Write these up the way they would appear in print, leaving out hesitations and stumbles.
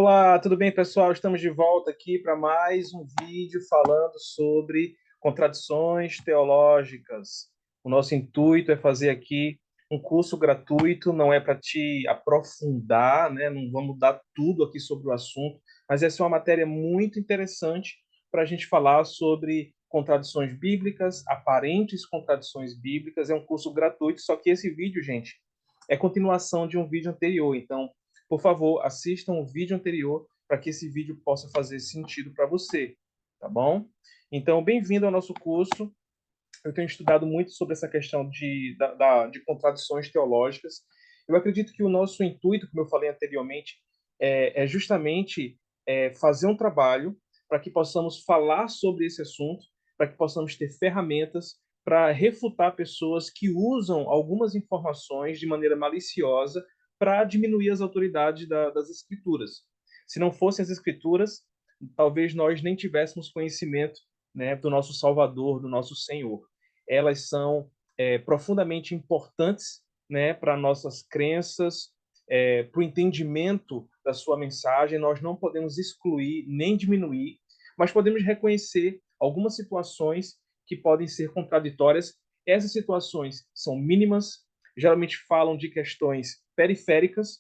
Olá, tudo bem, pessoal? Estamos de volta aqui para mais um vídeo falando sobre contradições teológicas. O nosso intuito é fazer aqui um curso gratuito, não é para te aprofundar, né? Não vamos dar tudo aqui sobre o assunto, mas essa é uma matéria muito interessante para a gente falar sobre contradições bíblicas, aparentes contradições bíblicas. É um curso gratuito, só que esse vídeo, gente, é continuação de um vídeo anterior. Então, por favor, assistam o vídeo anterior para que esse vídeo possa fazer sentido para você, tá bom? Então, bem-vindo ao nosso curso. Eu tenho estudado muito sobre essa questão de contradições teológicas. Eu acredito que o nosso intuito, como eu falei anteriormente, é justamente fazer um trabalho para que possamos falar sobre esse assunto, para que possamos ter ferramentas para refutar pessoas que usam algumas informações de maneira maliciosa para diminuir as autoridades das escrituras. Se não fossem as escrituras, talvez nós nem tivéssemos conhecimento, né, do nosso Salvador, do nosso Senhor. Elas são profundamente importantes, né, para nossas crenças, para o entendimento da sua mensagem. Nós não podemos excluir nem diminuir, mas podemos reconhecer algumas situações que podem ser contraditórias. Essas situações são mínimas, geralmente falam de questões periféricas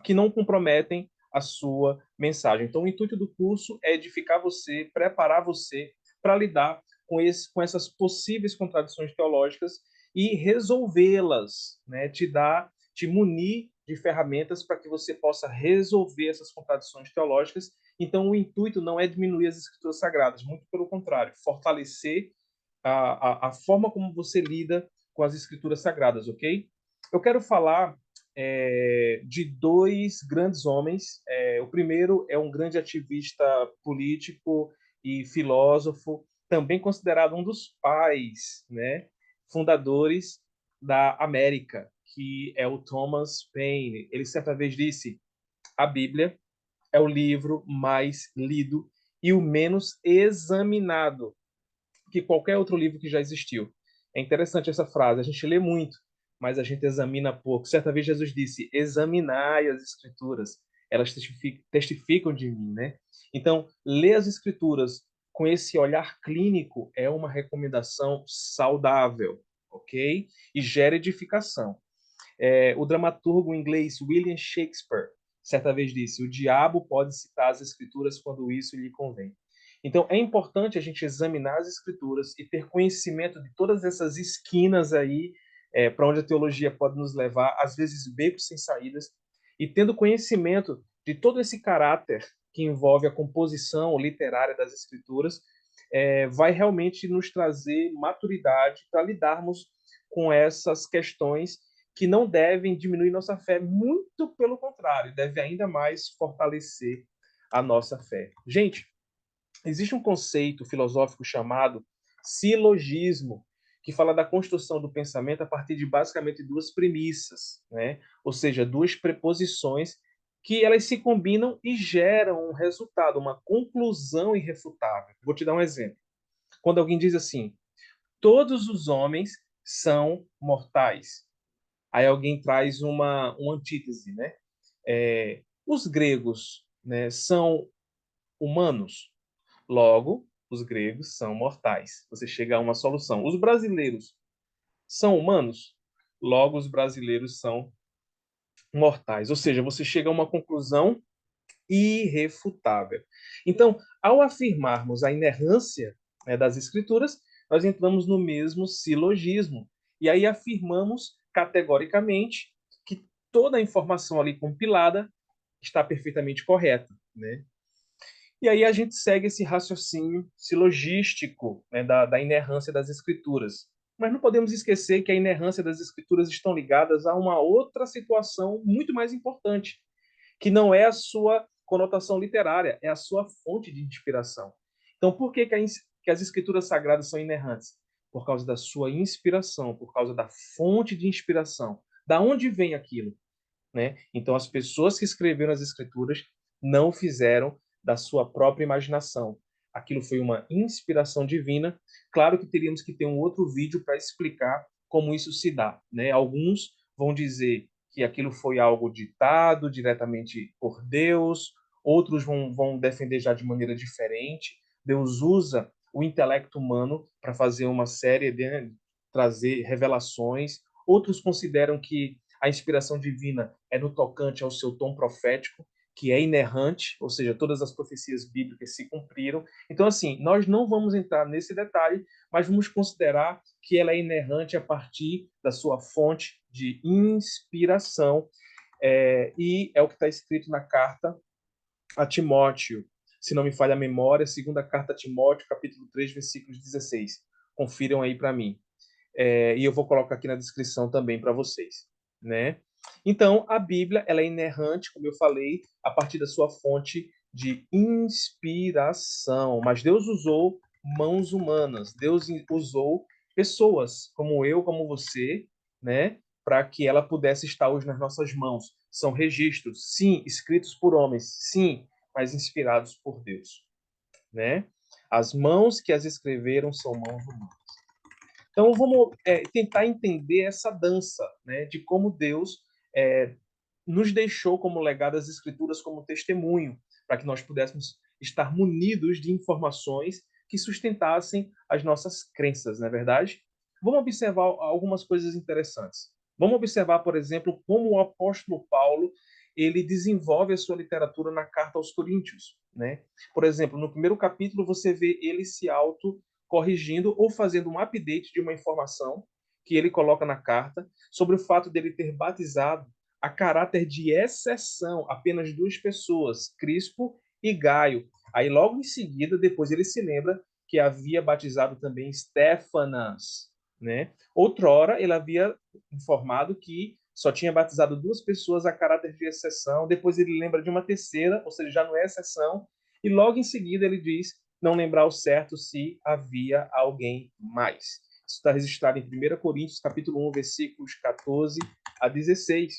que não comprometem a sua mensagem. Então, o intuito do curso é edificar você, preparar você para lidar com essas possíveis contradições teológicas e resolvê-las, né? Te munir de ferramentas para que você possa resolver essas contradições teológicas. Então, o intuito não é diminuir as escrituras sagradas, muito pelo contrário, fortalecer a forma como você lida com as escrituras sagradas, ok? Eu quero falar de dois grandes homens. O primeiro é um grande ativista político e filósofo, também considerado um dos pais, né, fundadores da América, que é o Thomas Paine. Ele certa vez disse: a Bíblia é o livro mais lido e o menos examinado que qualquer outro livro que já existiu. É interessante essa frase. A gente lê muito, mas a gente examina pouco. Certa vez Jesus disse: examinai as escrituras, elas testificam de mim, né? Então, ler as escrituras com esse olhar clínico é uma recomendação saudável, ok? E gera edificação. O dramaturgo inglês William Shakespeare certa vez disse: o diabo pode citar as escrituras quando isso lhe convém. Então, é importante a gente examinar as escrituras e ter conhecimento de todas essas esquinas aí, para onde a teologia pode nos levar, às vezes becos sem saídas, e tendo conhecimento de todo esse caráter que envolve a composição literária das escrituras, vai realmente nos trazer maturidade para lidarmos com essas questões que não devem diminuir nossa fé, muito pelo contrário, deve ainda mais fortalecer a nossa fé. Gente, existe um conceito filosófico chamado silogismo, que fala da construção do pensamento a partir de basicamente duas premissas, né? Ou seja, duas preposições que elas se combinam e geram um resultado, uma conclusão irrefutável. Vou te dar um exemplo. Quando alguém diz assim: todos os homens são mortais. Aí alguém traz uma antítese, né? Os gregos, né, são humanos, logo, os gregos são mortais. Você chega a uma solução. Os brasileiros são humanos, logo, os brasileiros são mortais. Ou seja, você chega a uma conclusão irrefutável. Então, ao afirmarmos a inerrância, né, das escrituras, nós entramos no mesmo silogismo. E aí afirmamos categoricamente que toda a informação ali compilada está perfeitamente correta, né? E aí a gente segue esse raciocínio silogístico, né, da inerrância das escrituras. Mas não podemos esquecer que a inerrância das escrituras estão ligadas a uma outra situação muito mais importante, que não é a sua conotação literária, é a sua fonte de inspiração. Então, por que, que as escrituras sagradas são inerrantes? Por causa da sua inspiração, por causa da fonte de inspiração. Da onde vem aquilo? Né? Então, as pessoas que escreveram as escrituras não fizeram da sua própria imaginação. Aquilo foi uma inspiração divina. Claro que teríamos que ter um outro vídeo para explicar como isso se dá. Né? Alguns vão dizer que aquilo foi algo ditado diretamente por Deus, outros vão defender já de maneira diferente. Deus usa o intelecto humano para fazer uma série de trazer revelações. Outros consideram que a inspiração divina é no tocante ao seu tom profético, que é inerrante, ou seja, todas as profecias bíblicas se cumpriram. Então, assim, nós não vamos entrar nesse detalhe, mas vamos considerar que ela é inerrante a partir da sua fonte de inspiração, e é o que está escrito na carta a Timóteo, se não me falha a memória, segunda carta a Timóteo, capítulo 3, versículos 16. Confiram aí para mim. E eu vou colocar aqui na descrição também para vocês, né? Então, a Bíblia, ela é inerrante, como eu falei, a partir da sua fonte de inspiração. Mas Deus usou mãos humanas, Deus usou pessoas como eu, como você, né? Para que ela pudesse estar hoje nas nossas mãos. São registros, sim, escritos por homens, sim, mas inspirados por Deus, né? As mãos que as escreveram são mãos humanas. Então, vamos tentar entender essa dança, né, de como Deus nos deixou como legado as Escrituras como testemunho, para que nós pudéssemos estar munidos de informações que sustentassem as nossas crenças, não é verdade? Vamos observar algumas coisas interessantes. Vamos observar, por exemplo, como o apóstolo Paulo ele desenvolve a sua literatura na carta aos Coríntios, né? Por exemplo, no primeiro capítulo você vê ele se auto corrigindo ou fazendo um update de uma informação que ele coloca na carta sobre o fato dele ter batizado a caráter de exceção apenas duas pessoas, Crispo e Gaio. Aí logo em seguida, depois ele se lembra que havia batizado também Stefanas, né? Outrora ele havia informado que só tinha batizado duas pessoas a caráter de exceção, depois ele lembra de uma terceira, ou seja, já não é exceção, e logo em seguida ele diz não lembrar ao certo se havia alguém mais. Isso está registrado em 1 Coríntios, capítulo 1, versículos 14 a 16.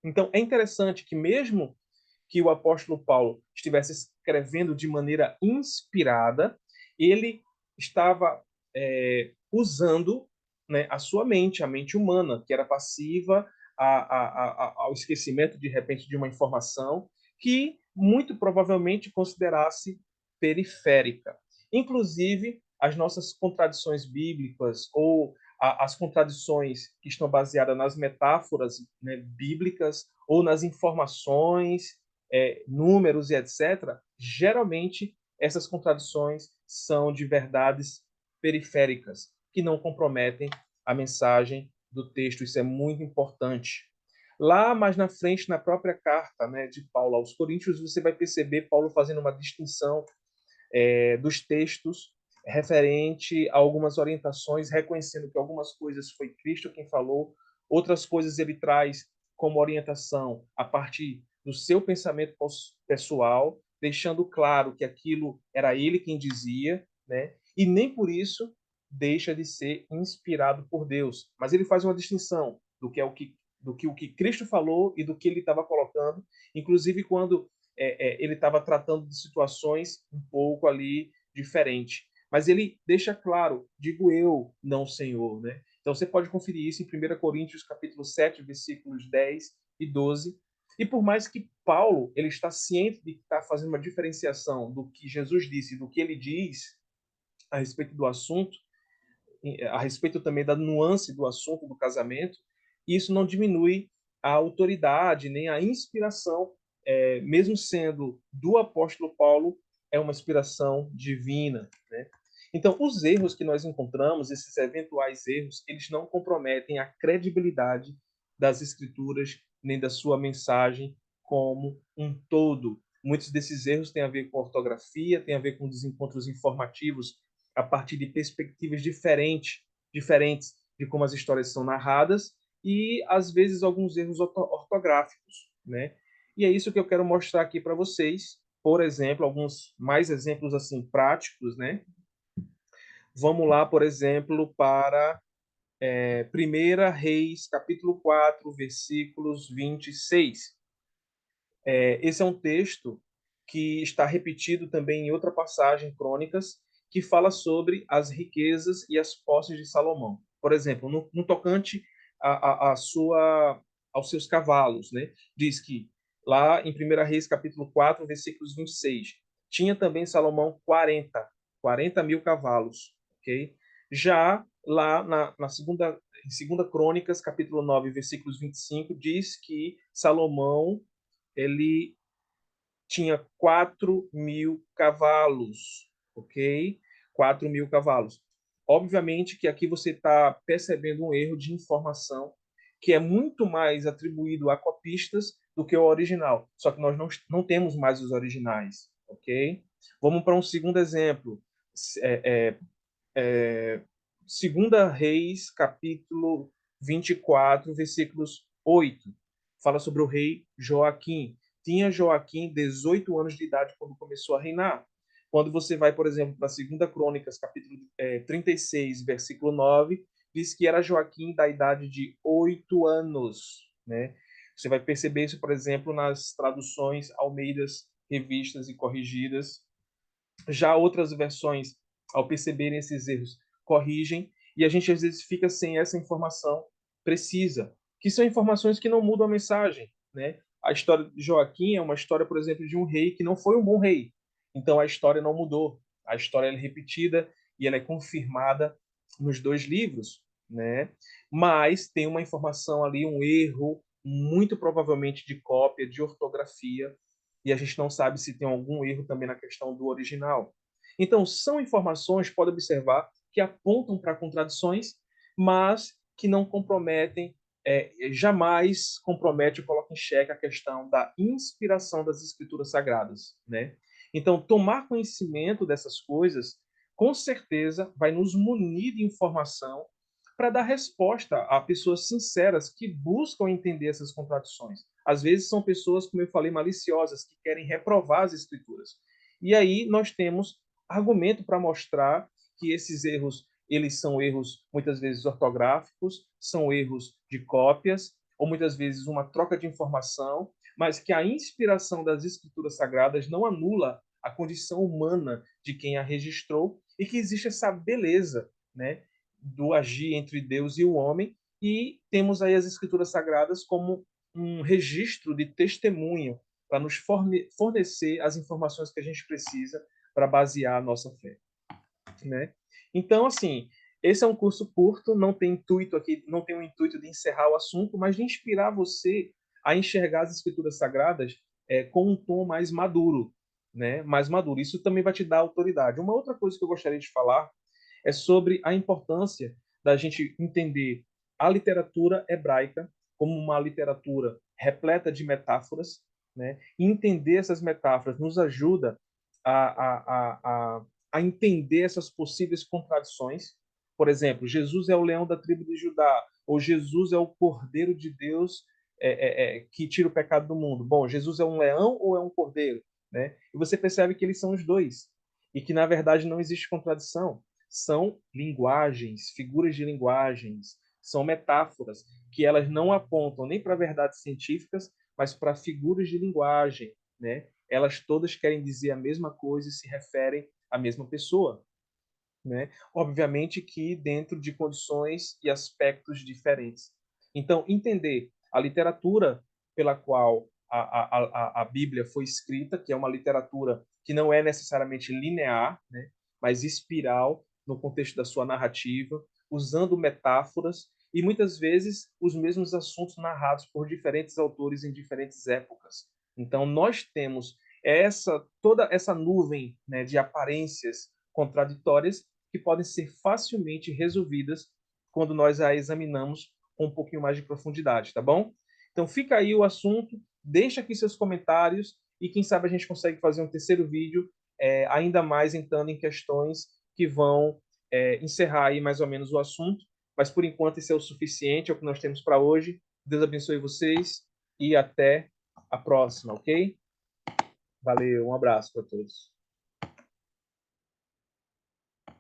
Então, é interessante que mesmo que o apóstolo Paulo estivesse escrevendo de maneira inspirada, ele estava usando, né, a sua mente, a mente humana, que era passiva ao esquecimento, de repente, de uma informação que muito provavelmente considerasse periférica. Inclusive, as nossas contradições bíblicas ou as contradições que estão baseadas nas metáforas, né, bíblicas ou nas informações, números e etc., geralmente essas contradições são de verdades periféricas, que não comprometem a mensagem do texto. Isso é muito importante. Lá mais na frente, na própria carta, né, de Paulo aos Coríntios, você vai perceber Paulo fazendo uma distinção dos textos referente a algumas orientações, reconhecendo que algumas coisas foi Cristo quem falou, outras coisas ele traz como orientação a partir do seu pensamento pessoal, deixando claro que aquilo era ele quem dizia, né? E nem por isso deixa de ser inspirado por Deus. Mas ele faz uma distinção do que o que Cristo falou e do que ele estava colocando, inclusive quando ele estava tratando de situações um pouco ali diferente. Mas ele deixa claro, digo eu, não o Senhor, né? Então você pode conferir isso em 1 Coríntios capítulo 7, versículos 10 e 12. E por mais que Paulo ele está ciente de que está fazendo uma diferenciação do que Jesus disse e do que ele diz a respeito do assunto, a respeito também da nuance do assunto do casamento, isso não diminui a autoridade nem a inspiração, mesmo sendo do apóstolo Paulo, é uma inspiração divina, né? Então, os erros que nós encontramos, esses eventuais erros, eles não comprometem a credibilidade das escrituras nem da sua mensagem como um todo. Muitos desses erros têm a ver com ortografia, têm a ver com desencontros informativos a partir de perspectivas diferentes de como as histórias são narradas e, às vezes, alguns erros ortográficos, né? E é isso que eu quero mostrar aqui para vocês. Por exemplo, alguns mais exemplos assim práticos, né? Vamos lá, por exemplo, para 1 Reis, capítulo 4, versículos 26. Esse é um texto que está repetido também em outra passagem, Crônicas, que fala sobre as riquezas e as posses de Salomão. Por exemplo, no tocante a sua, aos seus cavalos, né? Diz que lá em 1 Reis, capítulo 4, versículos 26. Tinha também Salomão 40 mil cavalos, ok? Já lá em 2 Crônicas, capítulo 9, versículos 25, diz que Salomão, ele tinha 4 mil cavalos, ok? 4 mil cavalos. Obviamente que aqui você está percebendo um erro de informação que é muito mais atribuído a copistas do que o original. Só que nós não temos mais os originais, ok? Vamos para um segundo exemplo. Segunda Reis, capítulo 24, versículos 8. Fala sobre o rei Joaquim. Tinha Joaquim 18 anos de idade quando começou a reinar. Quando você vai, por exemplo, para 2 Crônicas, capítulo 36, versículo 9, diz que era Joaquim da idade de 8 anos. Né? Você vai perceber isso, por exemplo, nas traduções Almeidas, revistas e corrigidas. Já outras versões, ao perceberem esses erros, corrigem, e a gente às vezes fica sem essa informação precisa, que são informações que não mudam a mensagem, né? A história de Joaquim é uma história, por exemplo, de um rei que não foi um bom rei. Então a história não mudou. A história é repetida e ela é confirmada nos dois livros, né? Mas tem uma informação ali, um erro, muito provavelmente de cópia, de ortografia, e a gente não sabe se tem algum erro também na questão do original. Então, são informações, pode observar, que apontam para contradições, mas que não comprometem, jamais compromete ou coloca em xeque a questão da inspiração das escrituras sagradas, né? Então, tomar conhecimento dessas coisas, com certeza, vai nos munir de informação para dar resposta a pessoas sinceras que buscam entender essas contradições. Às vezes são pessoas, como eu falei, maliciosas, que querem reprovar as escrituras. E aí nós temos argumento para mostrar que esses erros, eles são erros muitas vezes ortográficos, são erros de cópias, ou muitas vezes uma troca de informação, mas que a inspiração das escrituras sagradas não anula a condição humana de quem a registrou e que existe essa beleza, né, do agir entre Deus e o homem, e temos aí as escrituras sagradas como um registro de testemunho para nos fornecer as informações que a gente precisa para basear a nossa fé, né? Então, assim, esse é um curso curto, não tem intuito aqui, não tem o intuito de encerrar o assunto, mas de inspirar você a enxergar as escrituras sagradas com um tom mais maduro, né? Mais maduro. Isso também vai te dar autoridade. Uma outra coisa que eu gostaria de falar é sobre a importância da gente entender a literatura hebraica como uma literatura repleta de metáforas, né? E entender essas metáforas nos ajuda a entender essas possíveis contradições. Por exemplo, Jesus é o leão da tribo de Judá, ou Jesus é o cordeiro de Deus que tira o pecado do mundo. Bom, Jesus é um leão ou é um cordeiro? Né? E você percebe que eles são os dois, e que, na verdade, não existe contradição. São linguagens, figuras de linguagens, são metáforas, que elas não apontam nem para verdades científicas, mas para figuras de linguagem, né? Elas todas querem dizer a mesma coisa e se referem à mesma pessoa, né? Obviamente que dentro de condições e aspectos diferentes. Então, entender a literatura pela qual a Bíblia foi escrita, que é uma literatura que não é necessariamente linear, né? Mas espiral no contexto da sua narrativa, usando metáforas e muitas vezes os mesmos assuntos narrados por diferentes autores em diferentes épocas. Então, nós temos toda essa nuvem, né, de aparências contraditórias que podem ser facilmente resolvidas quando nós a examinamos com um pouquinho mais de profundidade, tá bom? Então fica aí o assunto, deixa aqui seus comentários e quem sabe a gente consegue fazer um terceiro vídeo, ainda mais entrando em questões que vão encerrar aí mais ou menos o assunto, mas por enquanto esse é o suficiente, é o que nós temos para hoje. Deus abençoe vocês e até a próxima, ok? Valeu, um abraço para todos.